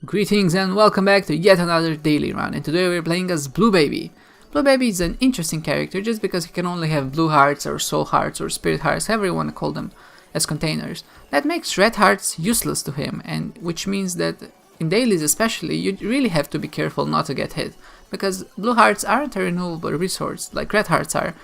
Greetings and welcome back to yet another daily run, and today we're playing as Blue Baby. Blue Baby is an interesting character just because he can only have blue hearts or soul hearts or spirit hearts, however you want to call them, as containers. That makes red hearts useless to him, and which means that in dailies especially, you really have to be careful not to get hit, because blue hearts aren't a renewable resource like red hearts are.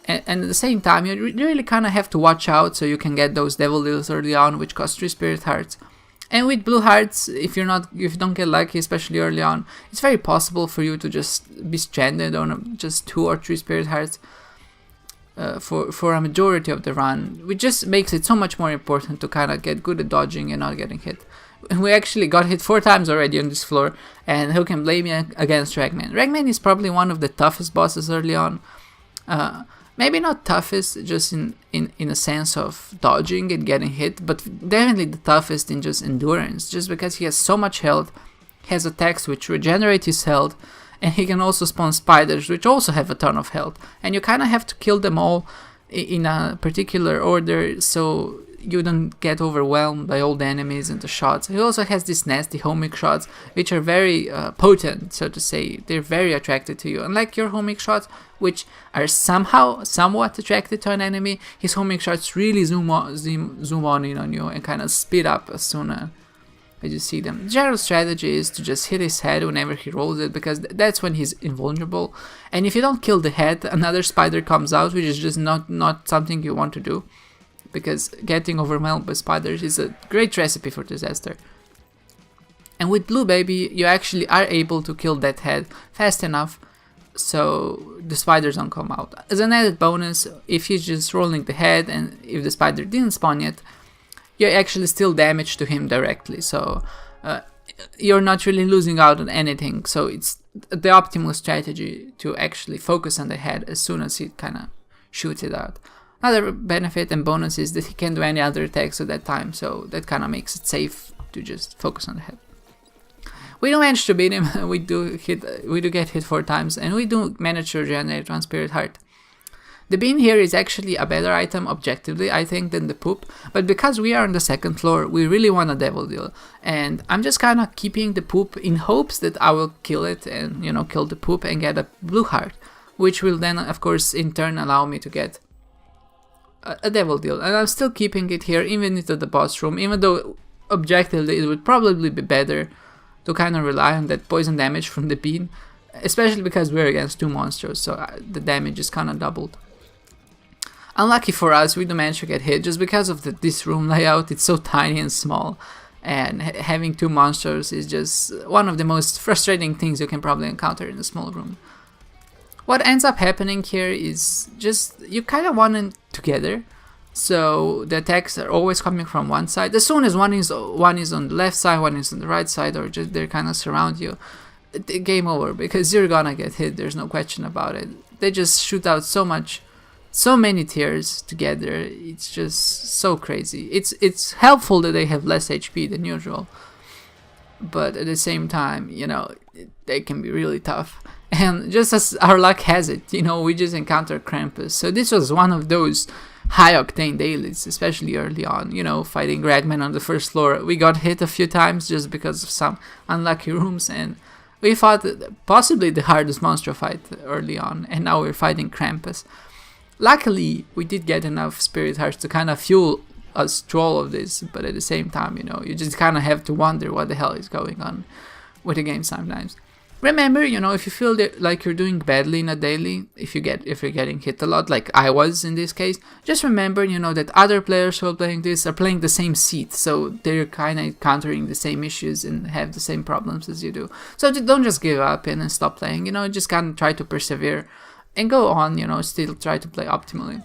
And at the same time, you really kind of have to watch out so you can get those devil deals early on, which cost 3 spirit hearts. And with blue hearts, if you don't get lucky, especially early on, it's very possible for you to just be stranded on just 2 or 3 spirit hearts for a majority of the run, which just makes it so much more important to kind of get good at dodging and not getting hit. And we actually got hit 4 times already on this floor, and who can blame me against Ragman? Ragman is probably one of the toughest bosses early on. Maybe not toughest just in a sense of dodging and getting hit, but definitely the toughest in just endurance, just because he has so much health, has attacks which regenerate his health, and he can also spawn spiders which also have a ton of health, and you kind of have to kill them all in a particular order so you don't get overwhelmed by all the enemies and the shots. He also has these nasty homing shots which are very potent, so to say. They're very attracted to you. Unlike your homing shots, which are somewhat attracted to an enemy, his homing shots really zoom on in on you and kind of speed up as soon as you see them. The general strategy is to just hit his head whenever he rolls it, because that's when he's invulnerable. And if you don't kill the head, another spider comes out, which is just not something you want to do, because getting overwhelmed by spiders is a great recipe for disaster. And with Blue Baby, you actually are able to kill that head fast enough so the spiders don't come out. As an added bonus, if he's just rolling the head and if the spider didn't spawn yet, you actually still damage to him directly, so you're not really losing out on anything. So it's the optimal strategy to actually focus on the head as soon as he kind of shoots it out. Another benefit and bonus is that he can't do any other attacks at that time, so that kind of makes it safe to just focus on the head. We do manage to beat him. We do get hit 4 times, and we do manage to regenerate 1 spirit heart. The bean here is actually a better item objectively, I think, than the poop, but because we are on the 2nd floor, we really want a devil deal, and I'm just kind of keeping the poop in hopes that I will kill it and, kill the poop and get a blue heart, which will then, of course, in turn allow me to get a devil deal. And I'm still keeping it here even into the boss room, even though objectively it would probably be better to kind of rely on that poison damage from the bean, especially because we're against 2 monsters, so the damage is kind of doubled. Unlucky for us, we do manage to get hit just because of this room layout. It's so tiny and small, and having 2 monsters is just one of the most frustrating things you can probably encounter in a small room. What ends up happening here is just you kind of want them together, so the attacks are always coming from one side. As soon as one is on the left side, one is on the right side, or just they kind of surround you, game over, because you're gonna get hit. There's no question about it. They just shoot out so many tiers together. It's just so crazy. It's helpful that they have less HP than usual, but at the same time, they can be really tough. And just as our luck has it, we just encountered Krampus. So this was one of those high-octane dailies, especially early on, fighting Ragman on the 1st floor. We got hit a few times just because of some unlucky rooms, and we fought possibly the hardest monster fight early on, and now we're fighting Krampus. Luckily, we did get enough spirit hearts to kind of fuel us through all of this, but at the same time, you just kind of have to wonder what the hell is going on with the game sometimes. Remember, if you feel like you're doing badly in a daily, if you're getting hit a lot, like I was in this case, just remember, that other players who are playing this are playing the same seat, so they're kind of encountering the same issues and have the same problems as you do. So don't just give up and stop playing, just kind of try to persevere and go on, still try to play optimally.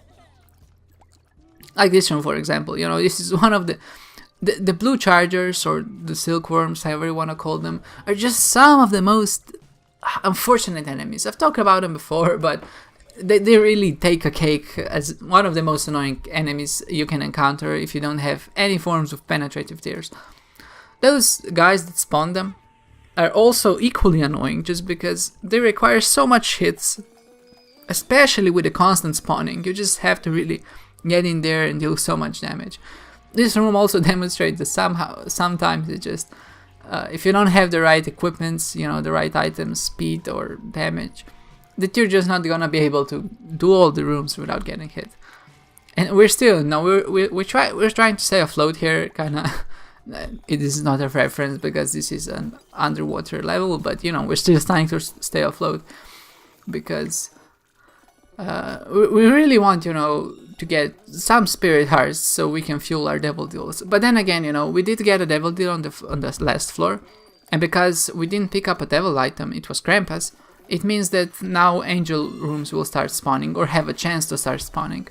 Like this one, for example, this is one of the blue chargers, or the silkworms, however you want to call them, are just some of the most unfortunate enemies. I've talked about them before, but they really take a cake as one of the most annoying enemies you can encounter if you don't have any forms of penetrative tears. Those guys that spawn them are also equally annoying just because they require so much hits, especially with the constant spawning. You just have to really get in there and deal so much damage. This room also demonstrates that sometimes it's just if you don't have the right equipments, you know, the right items, speed or damage, that you're just not gonna be able to do all the rooms without getting hit. And we're still, no, we're trying to stay afloat here, kinda. It is not a reference because this is an underwater level, but you know, we're still trying to stay afloat because we really want, you know, to get some spirit hearts so we can fuel our devil deals. But then again, you know, we did get a devil deal on the last floor, and because we didn't pick up a devil item, it was Krampus. It means that now angel rooms will start spawning or have a chance to start spawning.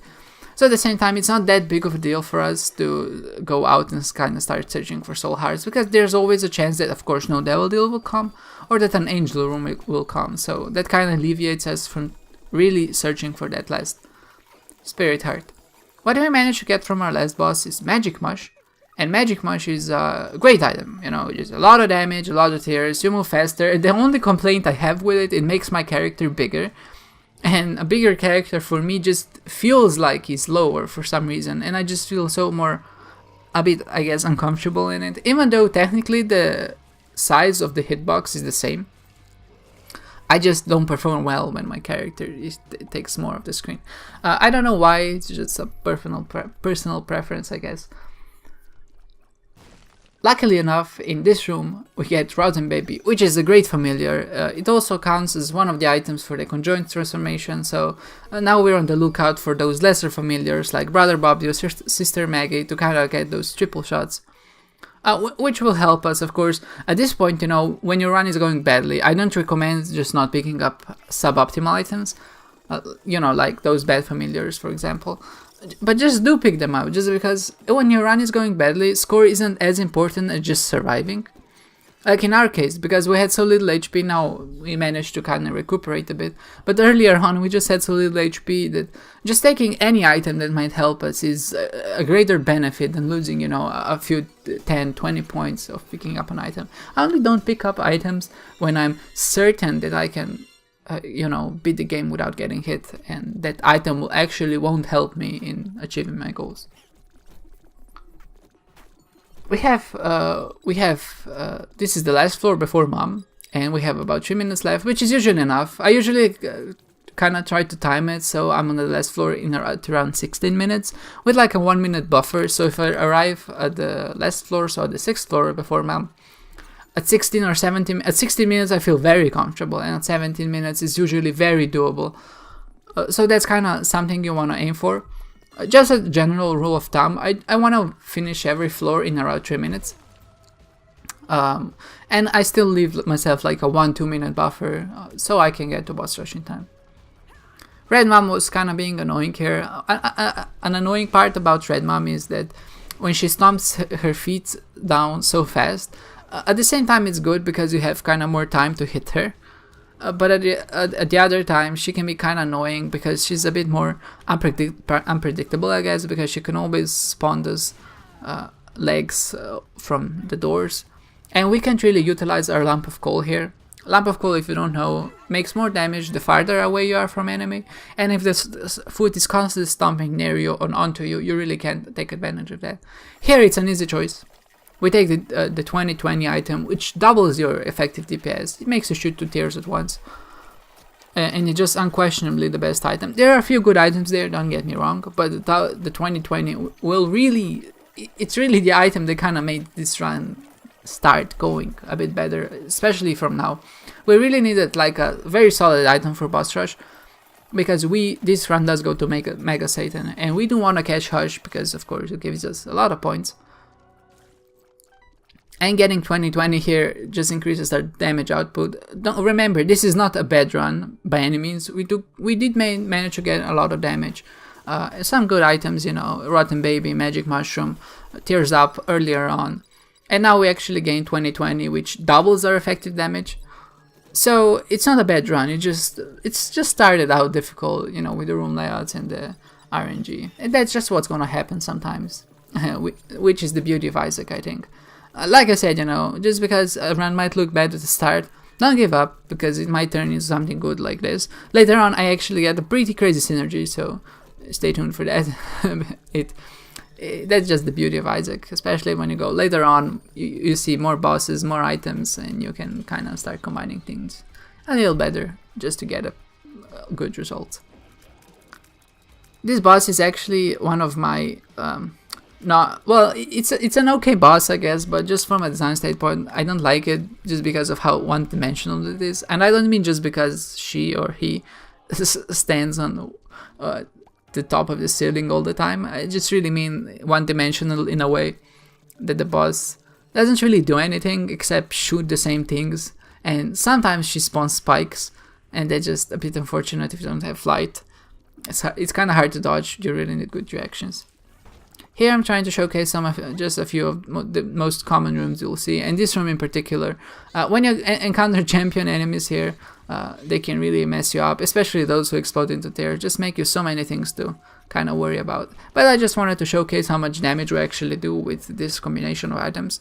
So at the same time, it's not that big of a deal for us to go out and kind of start searching for soul hearts, because there's always a chance that, of course, no devil deal will come, or that an angel room will come. So that kind of alleviates us from really searching for that last spirit heart. What we managed to get from our last boss is Magic Mush, and Magic Mush is a great item. You know, just a lot of damage, a lot of tears, you move faster. The only complaint I have with it, it makes my character bigger. And a bigger character for me just feels like he's lower for some reason, and I just feel so a bit, I guess, uncomfortable in it. Even though technically the size of the hitbox is the same, I just don't perform well when my character takes more of the screen. I don't know why, it's just a personal preference, I guess. Luckily enough, in this room, we get Rotten Baby, which is a great familiar. It also counts as one of the items for the conjoined transformation, so now we're on the lookout for those lesser familiars like Brother Bobby or Sister Maggie to kind of get those triple shots. Which will help us, of course. At this point, you know, when your run is going badly, I don't recommend just not picking up suboptimal items, you know, like those bad familiars, for example. But just do pick them up, just because when your run is going badly, score isn't as important as just surviving. Like in our case, because we had so little HP, now we managed to kind of recuperate a bit. But earlier on, we just had so little HP that just taking any item that might help us is a greater benefit than losing, you know, a few 10, 20 points of picking up an item. I only don't pick up items when I'm certain that I can, you know, beat the game without getting hit, and that item won't help me in achieving my goals. We have this is the last floor before Mom, and we have about 3 minutes left, which is usually enough. I usually kind of try to time it, so I'm on the last floor in around 16 minutes with like a 1 minute buffer. So if I arrive at the last floor, so at the 6th floor before Mom, at 16 or 17, at 16 minutes I feel very comfortable, and at 17 minutes is usually very doable. So that's kind of something you want to aim for. Just a general rule of thumb, I want to finish every floor in around 3 minutes. And I still leave myself like a 1-2 minute buffer so I can get to boss rush in time. Red Mom was kind of being annoying here. An annoying part about Red Mom is that when she stomps her feet down so fast, at the same time it's good because you have kind of more time to hit her. But at the other time, she can be kind of annoying because she's a bit more unpredictable, I guess, because she can always spawn those legs from the doors. And we can't really utilize our Lump of Coal here. Lump of Coal, if you don't know, makes more damage the farther away you are from enemy. And if the foot is constantly stomping near you or onto you, you really can't take advantage of that. Here it's an easy choice. We take the 2020 item, which doubles your effective DPS. It makes you shoot 2 tiers at once. And it's just unquestionably the best item. There are a few good items there, don't get me wrong, but the 2020 will really... It's really the item that kind of made this run start going a bit better, especially from now. We really needed like a very solid item for boss rush, because this run does go to Mega Satan, and we do want to catch Hush, because of course it gives us a lot of points. And getting 2020 here just increases our damage output. Don't remember, this is not a bad run by any means. We did manage to get a lot of damage. Some good items, you know, Rotten Baby, Magic Mushroom, Tears Up earlier on. And now we actually gain 2020, which doubles our effective damage. So it's not a bad run. It's just started out difficult, you know, with the room layouts and the RNG. And that's just what's gonna happen sometimes, which is the beauty of Isaac, I think. Like I said, you know, just because a run might look bad at the start, don't give up, because it might turn into something good like this. Later on, I actually get a pretty crazy synergy, so stay tuned for that. that's just the beauty of Isaac, especially when you go later on, you see more bosses, more items, and you can kind of start combining things a little better just to get a good result. This boss is actually one of my it's an okay boss, I guess, but just from a design standpoint, I don't like it just because of how one-dimensional it is. And I don't mean just because she or he stands on the top of the ceiling all the time. I just really mean one-dimensional in a way that the boss doesn't really do anything except shoot the same things. And sometimes she spawns spikes, and they're just a bit unfortunate if you don't have flight. It's kind of hard to dodge. You really need good reactions. Here I'm trying to showcase just a few of the most common rooms you'll see, and this room in particular. When you encounter champion enemies here, they can really mess you up, especially those who explode into tears. Just make you so many things to kind of worry about. But I just wanted to showcase how much damage we actually do with this combination of items.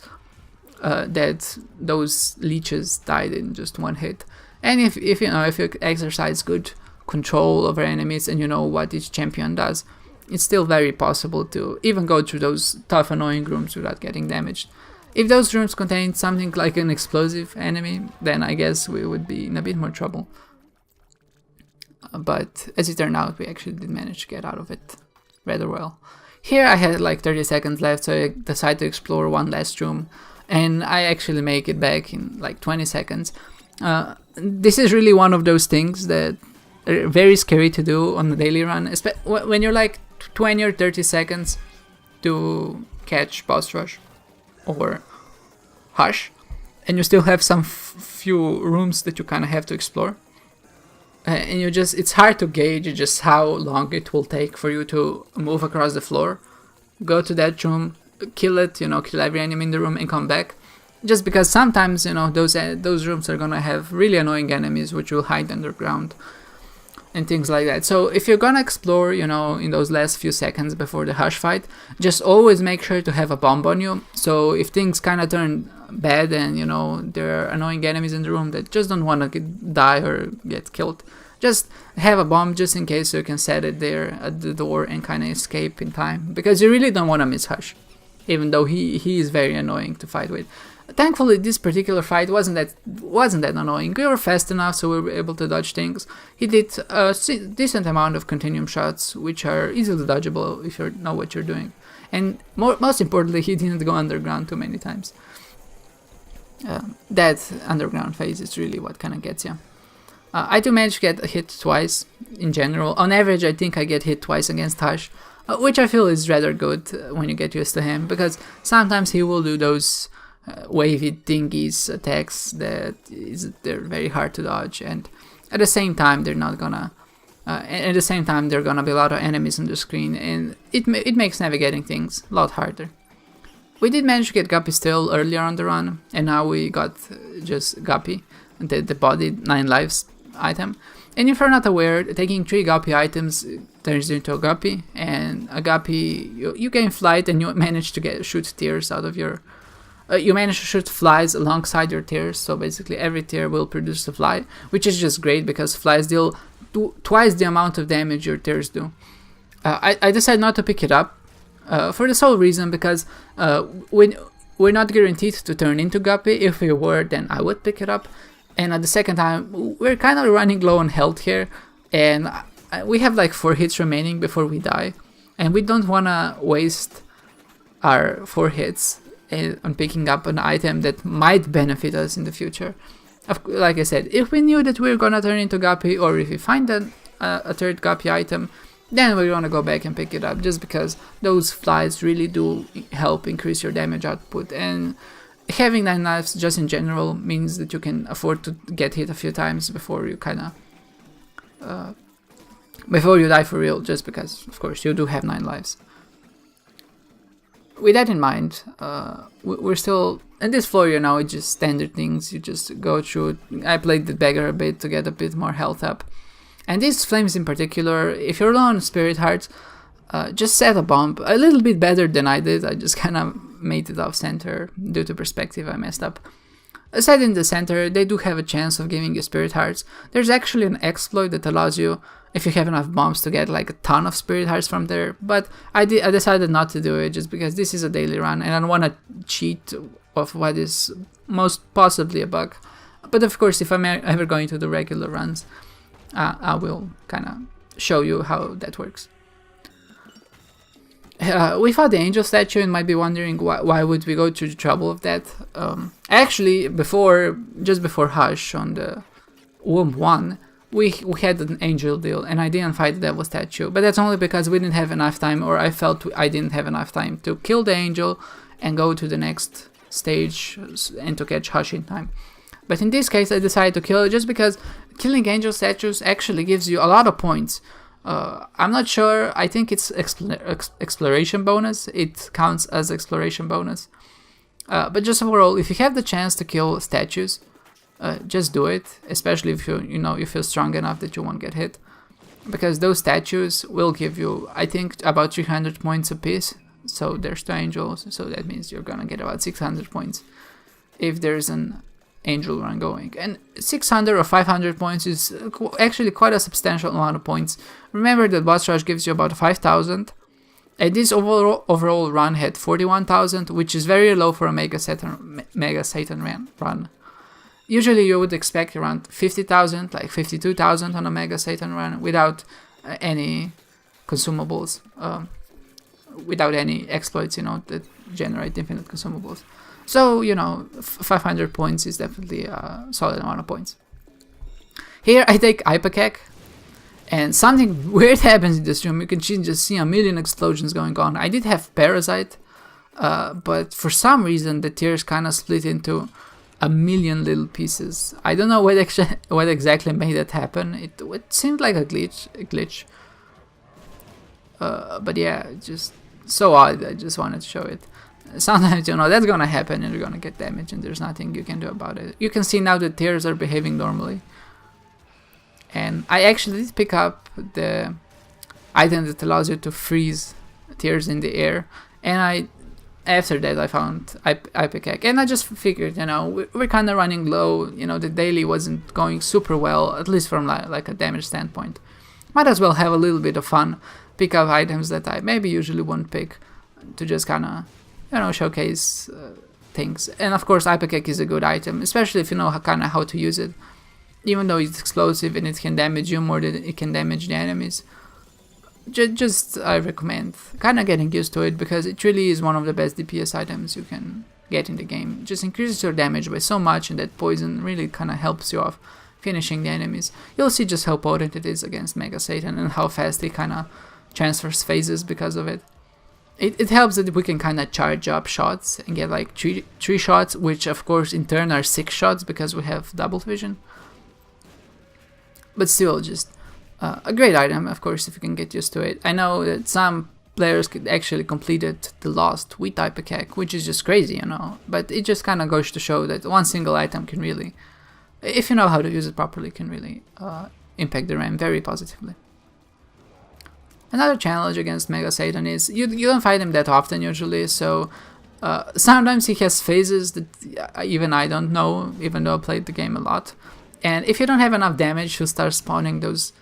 That those leeches died in just one hit. And if you exercise good control over enemies and you know what each champion does, it's still very possible to even go through those tough, annoying rooms without getting damaged. If those rooms contained something like an explosive enemy, then I guess we would be in a bit more trouble. But as it turned out, we actually did manage to get out of it rather well. Here I had like 30 seconds left, so I decided to explore one last room, and I actually make it back in like 20 seconds. This is really one of those things that are very scary to do on the daily run, when you're like 20 or 30 seconds to catch boss rush or hush, and you still have some few rooms that you kind of have to explore, and it's hard to gauge just how long it will take for you to move across the floor, go to that room, kill it, kill every enemy in the room and come back, just because sometimes those rooms are gonna have really annoying enemies which will hide underground and things like that. So if you're gonna explore, in those last few seconds before the hush fight, just always make sure to have a bomb on you. So if things kind of turn bad and, there are annoying enemies in the room that just don't want to die or get killed, just have a bomb just in case, so you can set it there at the door and kind of escape in time. Because you really don't want to miss Hush, even though he is very annoying to fight with. Thankfully, this particular fight wasn't that annoying. We were fast enough, so we were able to dodge things. He did a decent amount of continuum shots, which are easily dodgeable if you know what you're doing. And most importantly, he didn't go underground too many times. That underground phase is really what kind of gets you. I do manage to get hit twice in general. On average, I think I get hit twice against Hush, which I feel is rather good when you get used to him, because sometimes he will do those wavy thingies attacks they're very hard to dodge, and at the same time there are gonna be a lot of enemies on the screen, and it makes navigating things a lot harder. We did manage to get Guppy still earlier on the run, and now we got just Guppy, the body 9 lives item. And if you're not aware, taking 3 Guppy items turns you into a Guppy, and a Guppy you gain flight, and you manage to shoot tears out of your you manage to shoot flies alongside your tears, so basically every tear will produce a fly, which is just great because flies deal twice the amount of damage your tears do. I decided not to pick it up for the sole reason because we're not guaranteed to turn into Guppy. If we were, then I would pick it up. And at the second time, we're kind of running low on health here, and we have like 4 hits remaining before we die, and we don't want to waste our 4 hits on picking up an item that might benefit us in the future. Like I said, if we knew that we were gonna turn into Guppy, or if we find a third Guppy item, then we're gonna go back and pick it up, just because those flies really do help increase your damage output, and having 9 lives just in general means that you can afford to get hit a few times before you before you die for real, just because of course you do have 9 lives. With that in mind, we're still in this floor, it's just standard things you just go through. I played the beggar a bit to get a bit more health up. And these flames in particular, if you're low on spirit hearts, just set a bomb a little bit better than I did. I just kind of made it off center due to perspective. I messed up. Aside in the center, they do have a chance of giving you spirit hearts. There's actually an exploit that allows you, if you have enough bombs to get like a ton of spirit hearts from there. But I decided not to do it just because this is a daily run and I don't want to cheat of what is most possibly a bug. But of course, if I'm ever going to do regular runs, I will kind of show you how that works. We fought the angel statue and might be wondering why would we go through the trouble of that. Actually, just before Hush on the Womb 1, we had an angel deal and I didn't fight the devil statue, but that's only because we didn't have enough time, or I felt I didn't have enough time to kill the angel and go to the next stage and to catch Hush in time. But in this case I decided to kill it just because killing angel statues actually gives you a lot of points. I'm not sure, I think it's exploration bonus, it counts as exploration bonus. But just overall, if you have the chance to kill statues, just do it, especially if you feel strong enough that you won't get hit. Because those statues will give you, I think, about 300 points apiece. So there's 2 angels, so that means you're gonna get about 600 points if there's an angel run going, and 600 or 500 points is actually quite a substantial amount of points. Remember that boss rush gives you about 5,000, and this overall run had 41,000, which is very low for a Mega Satan run. Usually you would expect around 50,000, like 52,000 on a Mega Satan run without any consumables, without any exploits, that generate infinite consumables. So, 500 points is definitely a solid amount of points. Here I take Ipecac, and something weird happens in this room. You can just see a million explosions going on. I did have Parasite, but for some reason the tears kind of split into a million little pieces. I don't know what exactly made that happen. It seemed like a glitch. But yeah, just so odd. I just wanted to show it. Sometimes, that's gonna happen and you're gonna get damaged and there's nothing you can do about it. You can see now that tears are behaving normally. And I actually did pick up the item that allows you to freeze tears in the air. And after that I found Ipecac. And I just figured, we're kind of running low. The daily wasn't going super well, at least from like a damage standpoint. Might as well have a little bit of fun. Pick up items that I maybe usually won't pick to just kind of showcase things. And of course Ipecac is a good item, especially if you know how to use it. Even though it's explosive and it can damage you more than it can damage the enemies, just I recommend kind of getting used to it, because it really is one of the best DPS items you can get in the game. It just increases your damage by so much, and that poison really kind of helps you off finishing the enemies. You'll see just how potent it is against Mega Satan and how fast it kind of transfers phases because of it. It helps that we can kind of charge up shots and get like three shots, which of course in turn are 6 shots because we have double vision. But still, just a great item, of course, if you can get used to it. I know that some players could actually completed the Lost with Ipecac, which is just crazy, But it just kind of goes to show that one single item can really, if you know how to use it properly, can really impact the RAM very positively. Another challenge against Mega Satan is you don't fight him that often usually, so sometimes he has phases that even I don't know, even though I played the game a lot. And if you don't have enough damage, he'll start spawning those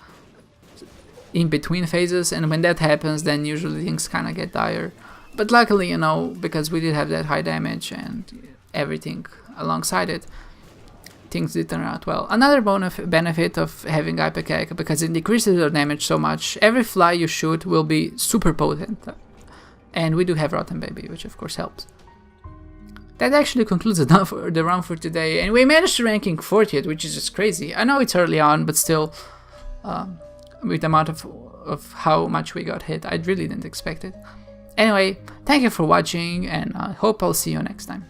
in-between phases, and when that happens, then usually things kind of get dire. But luckily, because we did have that high damage and everything alongside it, things did turn out well. Another benefit of having Ipecac, because it decreases your damage so much, every fly you shoot will be super potent. And we do have Rotten Baby, which of course helps. That actually concludes the run for today, and we managed to ranking 40th, which is just crazy. I know it's early on, but still, with the amount of how much we got hit, I really didn't expect it. Anyway, thank you for watching, and I hope I'll see you next time.